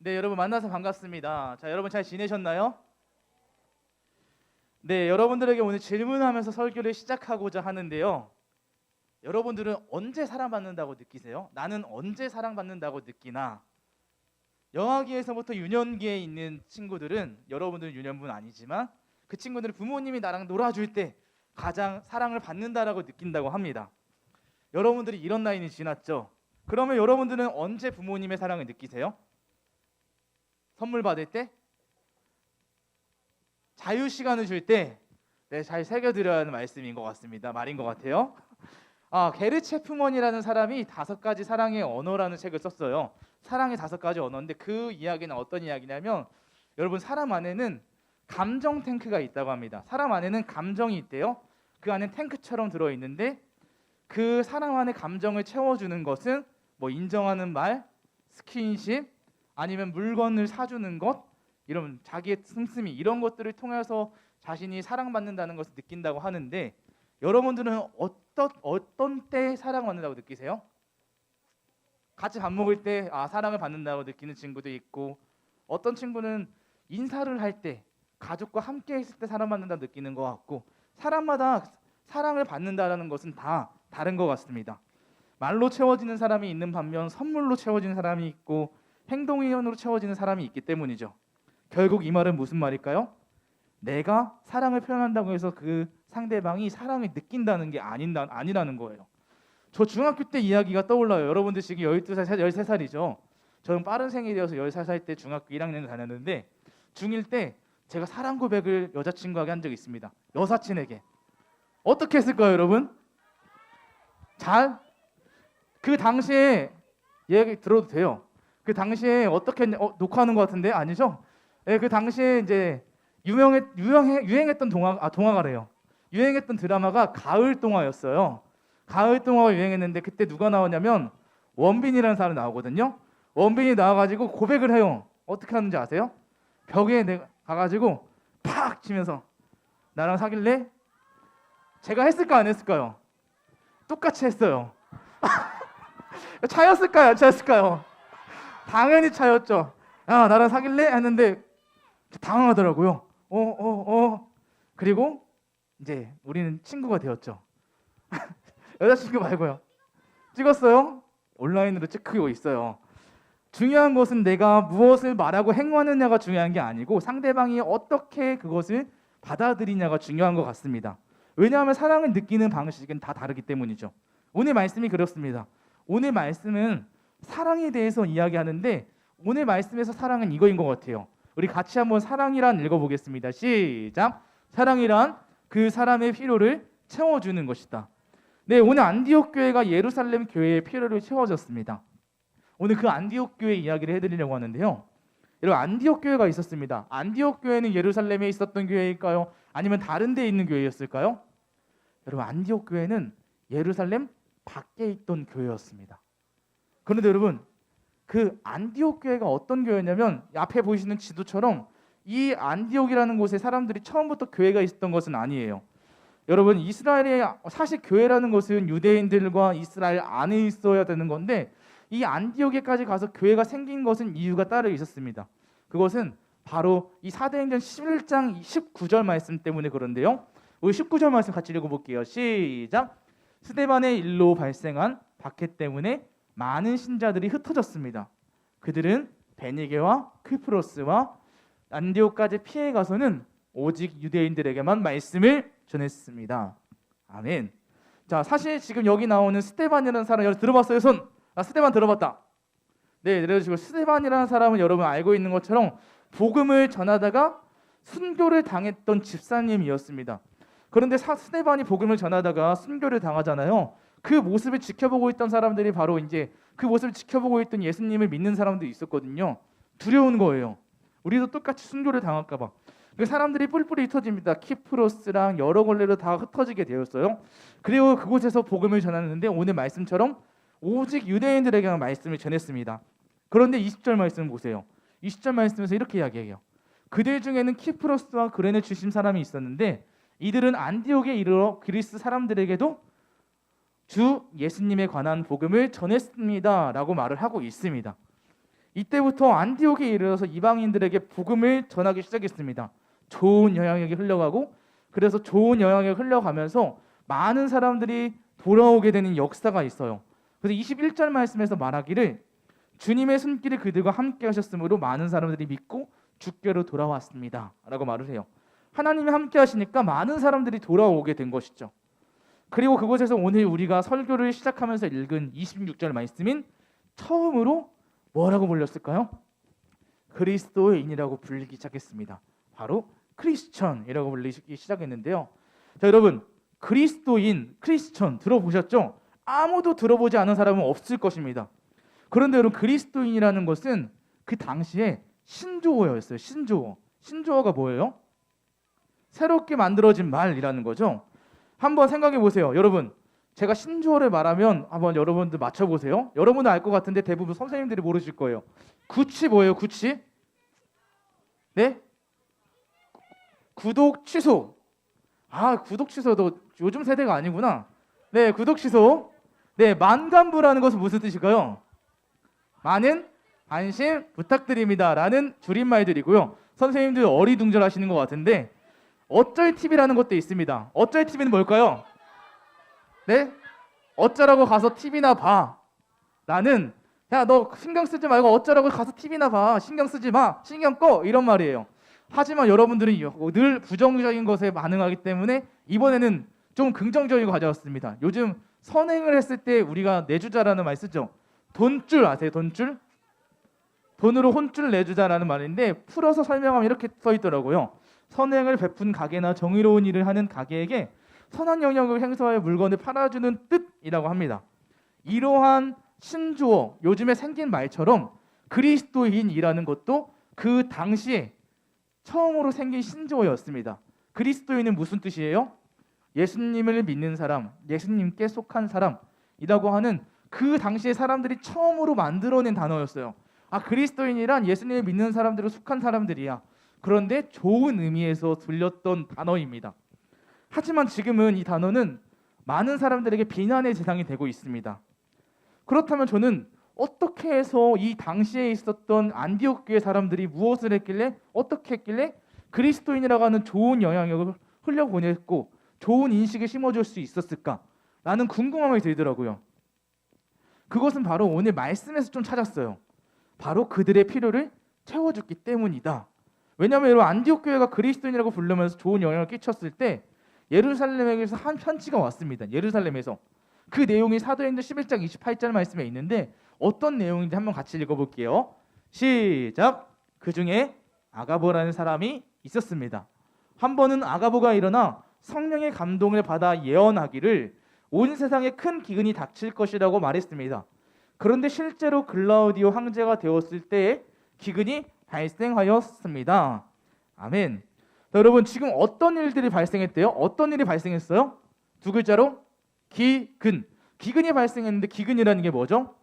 네, 여러분 만나서 반갑습니다. 자, 여러분 잘 지내셨나요? 네, 여러분들에게 오늘 질문하면서 설교를 시작하고자 하는데요. 여러분들은 언제 사랑받는다고 느끼세요? 나는 언제 사랑받는다고 느끼나? 영아기에서부터 유년기에 있는 친구들은 여러분들은 유년분 아니지만 그 친구들은 부모님이 나랑 놀아줄 때 가장 사랑을 받는다라고 느낀다고 합니다. 여러분들이 이런 나이는 지났죠? 그러면 여러분들은 언제 부모님의 사랑을 느끼세요? 선물 받을 때? 자유 시간을 줄 때? 네, 잘 새겨드려야 하는 말씀인 것 같습니다. 말인 것 같아요. 게르 체프먼이라는 사람이 5가지 사랑의 언어라는 책을 썼어요. 사랑의 5가지 언어인데 그 이야기는 어떤 이야기냐면 여러분 사람 안에는 감정 탱크가 있다고 합니다. 사람 안에는 감정이 있대요. 그 안에 탱크처럼 들어있는데 그 사람 안에 감정을 채워주는 것은 뭐 인정하는 말, 스킨십, 아니면 물건을 사주는 것, 이런 자기의 씀씀이 이런 것들을 통해서 자신이 사랑받는다는 것을 느낀다고 하는데 여러분들은 어떤 때 사랑받는다고 느끼세요? 같이 밥 먹을 때 사랑을 받는다고 느끼는 친구도 있고 어떤 친구는 인사를 할 때 가족과 함께 있을 때 사랑받는다고 느끼는 것 같고 사람마다 사랑을 받는다는 것은 다 다른 것 같습니다. 말로 채워지는 사람이 있는 반면 선물로 채워지는 사람이 있고 행동이론으로 채워지는 사람이 있기 때문이죠. 결국 이 말은 무슨 말일까요? 내가 사랑을 표현한다고 해서 그 상대방이 사랑을 느낀다는 게 아니라는 거예요. 저 중학교 때 이야기가 떠올라요. 여러분들 지금 12살, 13살이죠. 저는 빠른 생일이어서 13살 때 중학교 1학년을 다녔는데 중1 때 제가 사랑 고백을 여자친구에게 한 적이 있습니다. 여사친에게. 어떻게 했을까요, 여러분? 그 당시에 얘기 들어도 돼요. 그 당시에 어떻게 녹화하는 것 같은데 아니죠? 네, 그 당시에 이제 유행했던 동화가래요. 유행했던 드라마가 가을 동화였어요. 가을 동화가 유행했는데 그때 누가 나오냐면 원빈이라는 사람이 나오거든요. 원빈이 나와가지고 고백을 해요. 어떻게 하는지 아세요? 벽에 내가 가가지고 팍 치면서 나랑 사귈래? 제가 했을까 안 했을까요? 똑같이 했어요. 차였을까요? 안 차였을까요? 당연히 차였죠. 야 나랑 사귈래? 했는데 당황하더라고요. 그리고 이제 우리는 친구가 되었죠. 여자친구 말고요. 찍었어요. 온라인으로 찍히고 있어요. 중요한 것은 내가 무엇을 말하고 행하느냐가 중요한 게 아니고 상대방이 어떻게 그것을 받아들이냐가 중요한 것 같습니다. 왜냐하면 사랑을 느끼는 방식은 다 다르기 때문이죠. 오늘 말씀이 그렇습니다. 오늘 말씀은 사랑에 대해서 이야기하는데 오늘 말씀에서 사랑은 이거인 것 같아요. 우리 같이 한번 사랑이란 읽어보겠습니다. 시작. 사랑이란 그 사람의 필요를 채워주는 것이다. 네, 오늘 안디옥 교회가 예루살렘 교회의 필요를 채워줬습니다. 오늘 그 안디옥 교회 이야기를 해드리려고 하는데요. 여러분 안디옥 교회가 있었습니다. 안디옥 교회는 예루살렘에 있었던 교회일까요? 아니면 다른 데에 있는 교회였을까요? 여러분 안디옥 교회는 예루살렘 밖에 있던 교회였습니다. 그런데 여러분 그 안디옥 교회가 어떤 교회냐면 앞에 보이시는 지도처럼 이 안디옥이라는 곳에 사람들이 처음부터 교회가 있었던 것은 아니에요. 여러분 이스라엘의 사실 교회라는 것은 유대인들과 이스라엘 안에 있어야 되는 건데 이 안디옥에까지 가서 교회가 생긴 것은 이유가 따로 있었습니다. 그것은 바로 이 사도행전 11장 19절 말씀 때문에 그런데요. 우리 19절 말씀 같이 읽어볼게요. 시작. 스데반의 일로 발생한 박해 때문에 많은 신자들이 흩어졌습니다. 그들은 베니게와 크프로스와 안디옥까지 피해 가서는 오직 유대인들에게만 말씀을 전했습니다. 아멘. 자, 사실 지금 여기 나오는 스데반이라는 사람 여러분 들어봤어요? 손. 스데반 들어봤다. 네, 그래가지고 스데반이라는 사람은 여러분 알고 있는 것처럼 복음을 전하다가 순교를 당했던 집사님이었습니다. 그런데 스데반이 복음을 전하다가 순교를 당하잖아요. 그 모습을 지켜보고 있던 사람들이 바로 이제 그 모습을 지켜보고 있던 예수님을 믿는 사람도 있었거든요. 두려운 거예요. 우리도 똑같이 순교를 당할까 봐. 그 사람들이 뿔뿔이 흩어집니다. 키프로스랑 여러 걸레로 다 흩어지게 되었어요. 그리고 그곳에서 복음을 전하는데 오늘 말씀처럼 오직 유대인들에게만 말씀을 전했습니다. 그런데 20절 말씀 보세요. 20절 말씀에서 이렇게 이야기해요. 그들 중에는 키프로스와 그레네 출신 사람이 있었는데 이들은 안디옥에 이르러 그리스 사람들에게도 주 예수님에 관한 복음을 전했습니다 라고 말을 하고 있습니다. 이때부터 안디옥에 이르러서 이방인들에게 복음을 전하기 시작했습니다. 좋은 영향력이 흘러가고 그래서 좋은 영향력이 흘러가면서 많은 사람들이 돌아오게 되는 역사가 있어요. 그래서 21절 말씀에서 말하기를 주님의 손길이 그들과 함께 하셨으므로 많은 사람들이 믿고 주께로 돌아왔습니다 라고 말을 해요. 하나님이 함께 하시니까 많은 사람들이 돌아오게 된 것이죠. 그리고 그곳에서 오늘 우리가 설교를 시작하면서 읽은 26절 말씀인 처음으로 뭐라고 불렸을까요? 그리스도인이라고 불리기 시작했습니다. 바로 크리스천이라고 불리기 시작했는데요. 자, 여러분 크리스도인, 크리스천 들어보셨죠? 아무도 들어보지 않은 사람은 없을 것입니다. 그런데 여러분, 그리스도인이라는 것은 그 당시에 신조어였어요. 신조어가 뭐예요? 새롭게 만들어진 말이라는 거죠. 한번 생각해 보세요. 여러분, 제가 신조어를 말하면 한번 여러분들 맞춰보세요. 여러분은 알 것 같은데 대부분 선생님들이 모르실 거예요. 구치 뭐예요? 구치? 네? 구독 취소. 구독 취소도 요즘 세대가 아니구나. 네, 구독 취소. 네, 만관부라는 것은 무슨 뜻일까요? 많은 관심 부탁드립니다 라는 줄임말들이고요. 선생님들 어리둥절하시는 것 같은데 어쩔 TV라는 것도 있습니다. 어쩔 TV는 뭘까요? 네? 어쩌라고 가서 TV나 봐 라는, 야, 너 신경 쓰지 말고 어쩌라고 가서 TV나 봐, 신경 쓰지 마, 신경 꺼, 이런 말이에요. 하지만 여러분들은 늘 부정적인 것에 반응하기 때문에 이번에는 좀 긍정적인 거 가져왔습니다. 요즘 선행을 했을 때 우리가 내주자라는 말 쓰죠. 돈줄 아세요? 돈줄? 돈으로 혼줄 내주자라는 말인데 풀어서 설명하면 이렇게 써 있더라고요. 선행을 베푼 가게나 정의로운 일을 하는 가게에게 선한 영역을 행사하여 물건을 팔아주는 뜻이라고 합니다. 이러한 신조어, 요즘에 생긴 말처럼 그리스도인이라는 것도 그 당시에 처음으로 생긴 신조어였습니다. 그리스도인은 무슨 뜻이에요? 예수님을 믿는 사람, 예수님께 속한 사람이라고 하는 그 당시에 사람들이 처음으로 만들어낸 단어였어요. 그리스도인이란 예수님을 믿는 사람들을 속한 사람들이야. 그런데 좋은 의미에서 들렸던 단어입니다. 하지만 지금은 이 단어는 많은 사람들에게 비난의 대상이 되고 있습니다. 그렇다면 저는 어떻게 해서 이 당시에 있었던 안디옥 교회 사람들이 무엇을 했길래, 어떻게 했길래 그리스도인이라고 하는 좋은 영향력을 흘려보냈고 좋은 인식을 심어줄 수 있었을까라는 궁금함이 들더라고요. 그것은 바로 오늘 말씀에서 좀 찾았어요. 바로 그들의 필요를 채워줬기 때문이다. 왜냐하면 여러분, 안디옥 교회가 그리스도인이라고 부르면서 좋은 영향을 끼쳤을 때 예루살렘에서 한 편지가 왔습니다. 예루살렘에서. 그 내용이 사도행전 11장 28절 말씀에 있는데 어떤 내용인지 한번 같이 읽어볼게요. 시작. 그 중에 아가보라는 사람이 있었습니다. 한 번은 아가보가 일어나 성령의 감동을 받아 예언하기를 온 세상에 큰 기근이 닥칠 것이라고 말했습니다. 그런데 실제로 글라우디오 황제가 되었을 때에 기근이 발생하였습니다. 아멘. 여러분, 지금 어떤 일들이 발생했대요? 어떤 일이 발생했어요? 두 글자로 기근. 기근이 발생했는데 기근이라는 게 뭐죠?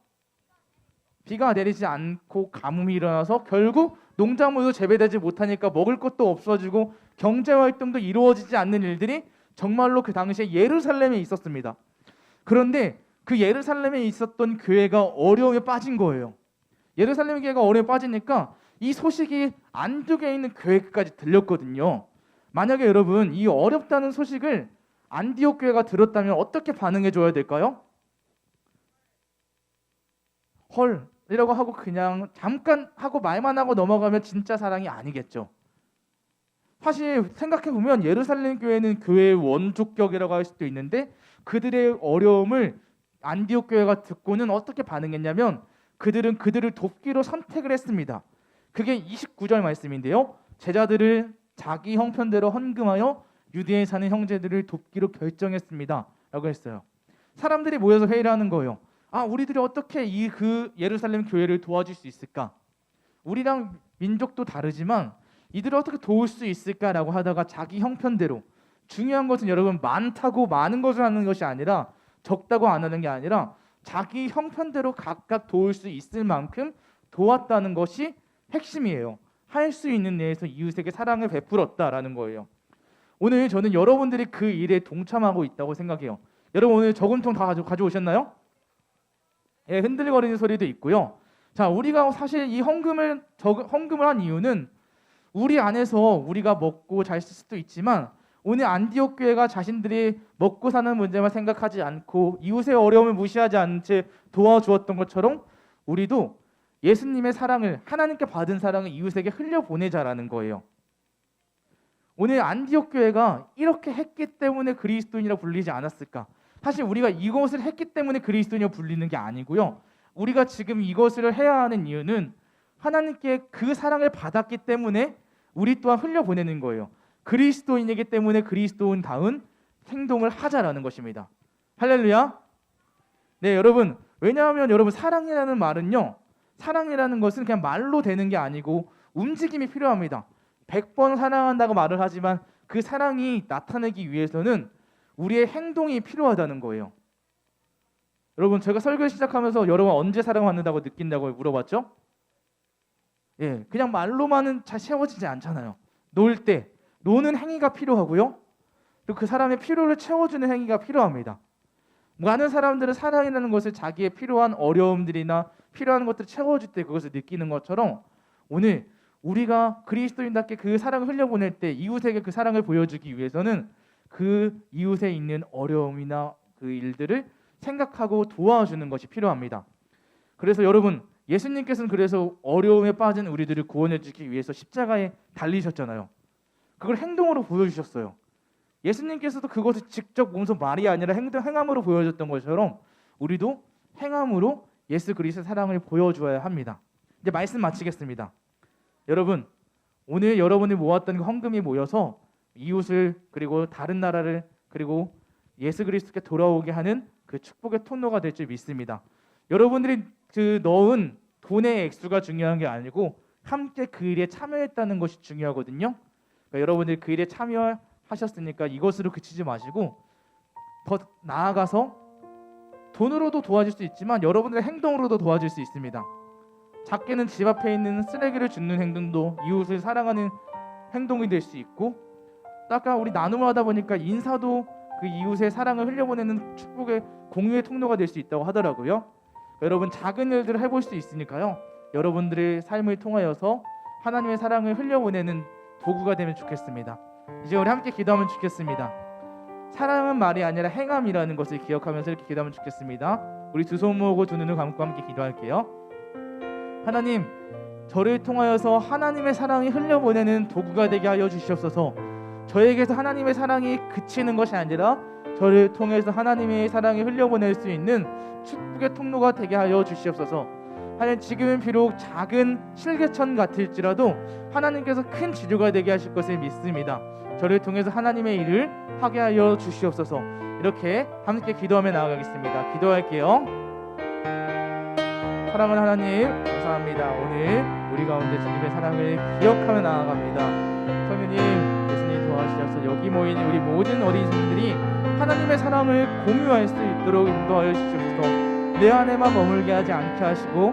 비가 내리지 않고 가뭄이 일어나서 결국 농작물도 재배되지 못하니까 먹을 것도 없어지고 경제활동도 이루어지지 않는 일들이 정말로 그 당시에 예루살렘에 있었습니다. 그런데 그 예루살렘에 있었던 교회가 어려움에 빠진 거예요. 예루살렘 교회가 어려움에 빠지니까 이 소식이 안디옥에 있는 교회까지 들렸거든요. 만약에 여러분 이 어렵다는 소식을 안디옥 교회가 들었다면 어떻게 반응해 줘야 될까요? 헐이라고 하고 그냥 잠깐 하고 말만 하고 넘어가면 진짜 사랑이 아니겠죠. 사실 생각해 보면 예루살렘 교회는 교회의 원조격이라고 할 수도 있는데 그들의 어려움을 안디옥 교회가 듣고는 어떻게 반응했냐면 그들은 그들을 돕기로 선택을 했습니다. 그게 29절 말씀인데요. 제자들을 자기 형편대로 헌금하여 유대에 사는 형제들을 돕기로 결정했습니다 라고 했어요. 사람들이 모여서 회의를 하는 거예요. 우리들이 어떻게 그 예루살렘 교회를 도와줄 수 있을까? 우리랑 민족도 다르지만 이들을 어떻게 도울 수 있을까라고 하다가 자기 형편대로, 중요한 것은 여러분 많다고 많은 것을 하는 것이 아니라 적다고 안 하는 게 아니라 자기 형편대로 각각 도울 수 있을 만큼 도왔다는 것이 핵심이에요. 할 수 있는 내에서 이웃에게 사랑을 베풀었다라는 거예요. 오늘 저는 여러분들이 그 일에 동참하고 있다고 생각해요. 여러분 오늘 저금통 다 가져오셨나요? 예, 흔들거리는 소리도 있고요. 자, 우리가 사실 이 헌금을 한 이유는 우리 안에서 우리가 먹고 잘 쓸 수도 있지만 오늘 안디옥 교회가 자신들이 먹고 사는 문제만 생각하지 않고 이웃의 어려움을 무시하지 않은 채 도와주었던 것처럼 우리도 예수님의 사랑을, 하나님께 받은 사랑을 이웃에게 흘려보내자라는 거예요. 오늘 안디옥 교회가 이렇게 했기 때문에 그리스도인이라고 불리지 않았을까? 사실 우리가 이것을 했기 때문에 그리스도인이라고 불리는 게 아니고요. 우리가 지금 이것을 해야 하는 이유는 하나님께 그 사랑을 받았기 때문에 우리 또한 흘려보내는 거예요. 그리스도인이기 때문에 그리스도인다운 행동을 하자라는 것입니다. 할렐루야. 네, 여러분. 왜냐하면 여러분 사랑이라는 말은요. 사랑이라는 것은 그냥 말로 되는 게 아니고 움직임이 필요합니다. 100번 사랑한다고 말을 하지만 그 사랑이 나타내기 위해서는 우리의 행동이 필요하다는 거예요. 여러분 제가 설교 시작하면서 여러분 언제 사랑받는다고 느낀다고 물어봤죠? 예, 그냥 말로만은 잘 채워지지 않잖아요. 놀 때 노는 행위가 필요하고요. 또 그 사람의 필요를 채워주는 행위가 필요합니다. 많은 사람들은 사랑이라는 것을 자기의 필요한 어려움들이나 필요한 것들을 채워줄 때 그것을 느끼는 것처럼 오늘 우리가 그리스도인답게 그 사랑을 흘려보낼 때 이웃에게 그 사랑을 보여주기 위해서는 그 이웃에 있는 어려움이나 그 일들을 생각하고 도와주는 것이 필요합니다. 그래서 여러분 예수님께서는 그래서 어려움에 빠진 우리들을 구원해주기 위해서 십자가에 달리셨잖아요. 그걸 행동으로 보여주셨어요. 예수님께서도 그것을 직접 몸소 말이 아니라 행함으로 보여줬던 것처럼 우리도 행함으로 예수 그리스도의 사랑을 보여주어야 합니다. 이제 말씀 마치겠습니다. 여러분 오늘 여러분이 모았던 그 헌금이 모여서 이웃을 그리고 다른 나라를 그리고 예수 그리스도께 돌아오게 하는 그 축복의 통로가 될 줄 믿습니다. 여러분들이 그 넣은 돈의 액수가 중요한 게 아니고 함께 그 일에 참여했다는 것이 중요하거든요. 그러니까 여러분들이 그 일에 참여하셨으니까 이것으로 그치지 마시고 더 나아가서 돈으로도 도와줄 수 있지만 여러분들의 행동으로도 도와줄 수 있습니다. 작게는 집 앞에 있는 쓰레기를 줍는 행동도 이웃을 사랑하는 행동이 될 수 있고 아까 우리 나눔을 하다 보니까 인사도 그 이웃의 사랑을 흘려보내는 축복의 공유의 통로가 될 수 있다고 하더라고요. 여러분 작은 일들을 해볼 수 있으니까요. 여러분들의 삶을 통하여서 하나님의 사랑을 흘려보내는 도구가 되면 좋겠습니다. 이제 우리 함께 기도하면 좋겠습니다. 사랑은 말이 아니라 행함이라는 것을 기억하면서 이렇게 기도하면 좋겠습니다. 우리 두 손 모으고 두 눈을 감고 함께 기도할게요. 하나님, 저를 통하여서 하나님의 사랑이 흘려보내는 도구가 되게 하여 주시옵소서. 저에게서 하나님의 사랑이 그치는 것이 아니라 저를 통해서 하나님의 사랑이 흘려보낼 수 있는 축복의 통로가 되게 하여 주시옵소서. 하나님, 지금은 비록 작은 실개천 같을지라도 하나님께서 큰 지류가 되게 하실 것을 믿습니다. 저를 통해서 하나님의 일을 하게 하여 주시옵소서. 이렇게 함께 기도하며 나아가겠습니다. 기도할게요. 사랑하는 하나님, 감사합니다. 오늘 우리 가운데 주님의 사랑을 기억하며 나아갑니다. 성령님, 예수님 도와주셔서 여기 모인 우리 모든 어린 손들이 하나님의 사랑을 공유할 수 있도록 인도하여 주시옵소서. 내 안에만 머물게 하지 않게 하시고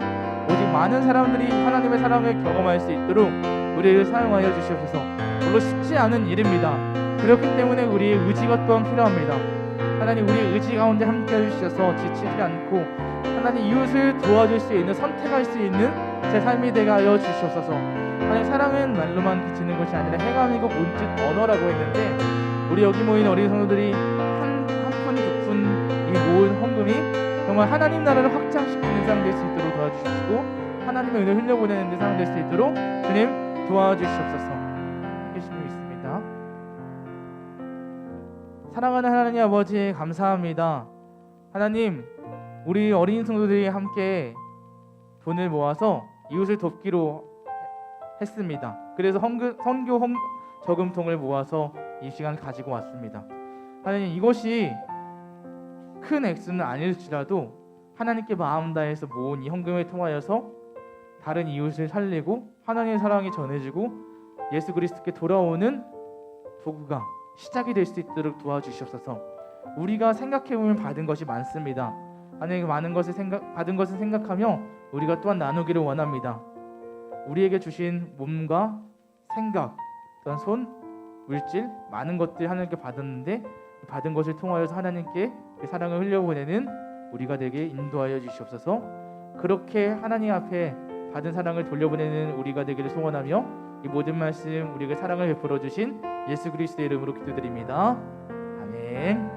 오직 많은 사람들이 하나님의 사랑을 경험할 수 있도록 우리를 사용하여 주시옵소서. 물론 쉽지 않은 일입니다. 그렇기 때문에 우리의 의지가 또한 필요합니다. 하나님, 우리의 의지 가운데 함께 해주셔서 지치지 않고 하나님 이웃을 도와줄 수 있는, 선택할 수 있는 제 삶이 되게 하여 주시옵소서. 하나님, 사랑은 말로만 그치는 것이 아니라 행함이고 몸짓 언어라고 했는데 우리 여기 모인 어린 성도들이 한 푼, 두 푼 이 모은 헌금이 정말 하나님 나라를 확장시키는 상 될 수 있도록 도와주시고 하나님의 은혜를 흘려보내는 상 될 수 있도록 주님 도와주시옵소서. 예수님 믿습니다. 사랑하는 하나님 아버지, 감사합니다. 하나님, 우리 어린 성도들이 함께 돈을 모아서 이웃을 돕기로 했습니다. 그래서 선교 저금통을 모아서 이 시간 가지고 왔습니다. 하나님, 이것이 큰 액수는 아닐지라도 하나님께 마음 다해서 모은 이 헌금을 통하여서 다른 이웃을 살리고 하나님의 사랑이 전해지고 예수 그리스도께 돌아오는 도구가 시작이 될 수 있도록 도와주시옵소서. 우리가 생각해보면 받은 것이 많습니다. 하나님, 많은 것을 받은 것을 생각하며 우리가 또한 나누기를 원합니다. 우리에게 주신 몸과 생각, 또한 손, 물질, 많은 것들 하나님께 받았는데 받은 것을 통하여서 하나님께 그 사랑을 흘려보내는 우리가 되게 인도하여 주시옵소서. 그렇게 하나님 앞에 받은 사랑을 돌려보내는 우리가 되기를 소원하며 이 모든 말씀 우리에게 사랑을 베풀어 주신 예수 그리스도의 이름으로 기도드립니다. 아멘.